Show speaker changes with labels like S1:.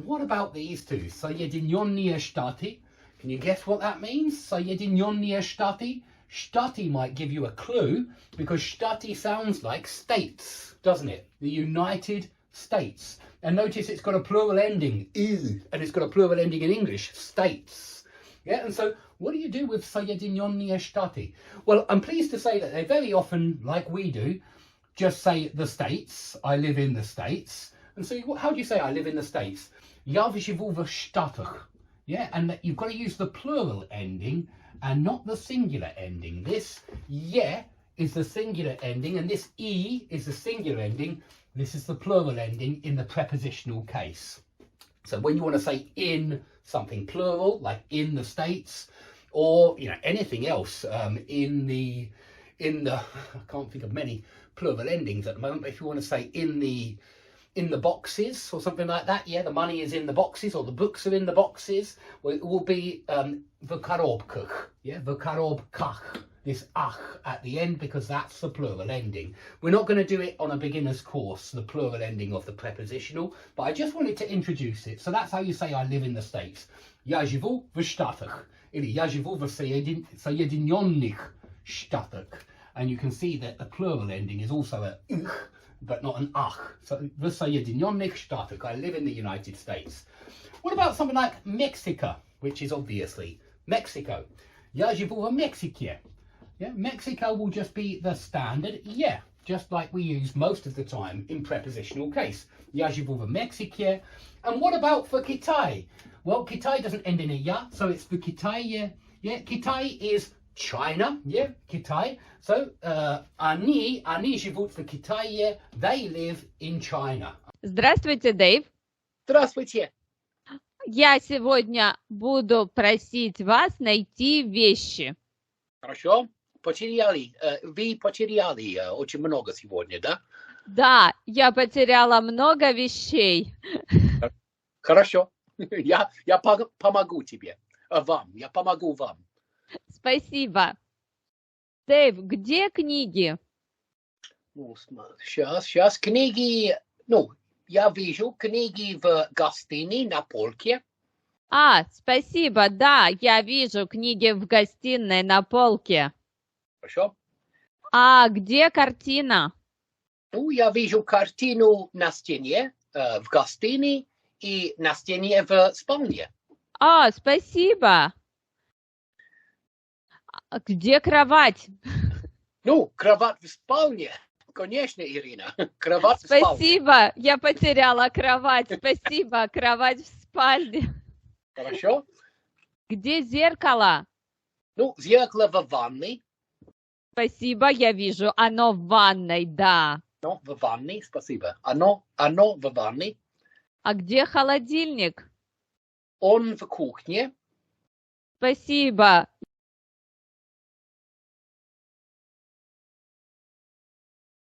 S1: What about these two? Соединенные Штаты. Can you guess what that means? Соединенные Штаты. Штаты might give you a clue because Штаты sounds like states, doesn't it? The United States. And notice it's got a plural ending, and it's got a plural ending in English, states. Yeah, and so what do you do with Соединенные Штаты? Well, I'm pleased to say that they very often, like we do, just say the States. I live in the States. And so how do you say I live in the States? Я живу в Штатах. Yeah, and you've got to use the plural ending and not the singular ending. This yeah is the singular ending, and this e is the singular ending. This is the plural ending in the prepositional case. So when you want to say in something plural, like in the States, or anything else in the I can't think of many plural endings at the moment, but if you want to say in the boxes or something like that, yeah, the money is in the boxes or the books are in the boxes, well, it will be в коробках, yeah, в коробках, this ach at the end, because that's the plural ending. We're not going to do it on a beginner's course, the plural ending of the prepositional, but I just wanted to introduce it. So that's how you say I live in the States. Я живу в Штатах, или я живу в Соединенных Штатах. And you can see that the plural ending is also a but not an ach. So в Соединенных Штатах, I live in the United States. What about something like Mexico, which is obviously Mexico? Я живу в Мексике. Yeah, Mexico will just be the standard yeah, just like we use most of the time in prepositional case. Я живу в Мексике. And what about for Kitai? Well, Kitai doesn't end in a ya, so it's for Kitai. Yeah, Kitai is China, yeah, Kitai. So, они живут в Китае, they live in China.
S2: Здравствуйте, Дэйв.
S1: Здравствуйте.
S2: Я сегодня буду просить вас найти вещи.
S1: Хорошо. Потеряли. Вы потеряли очень много сегодня, да?
S2: Да, я потеряла много вещей.
S1: Хорошо. Я помогу тебе. Вам. Я помогу вам.
S2: Спасибо. Дэйв, где книги?
S1: Ну, сейчас книги, я вижу книги в гостиной на полке.
S2: Спасибо, да, я вижу книги в гостиной на полке.
S1: Хорошо.
S2: Где картина?
S1: Я вижу картину на стене в гостиной и на стене в спальне.
S2: Спасибо. Где кровать?
S1: Кровать в спальне. Конечно, Ирина. Кровать в спальне.
S2: Спасибо, я потеряла кровать. Спасибо, кровать в спальне.
S1: Хорошо.
S2: Где зеркало?
S1: Зеркало в ванной.
S2: Спасибо, я вижу. Оно в ванной, да.
S1: В ванной, спасибо. Оно в ванной.
S2: Где холодильник?
S1: Он в кухне.
S2: Спасибо.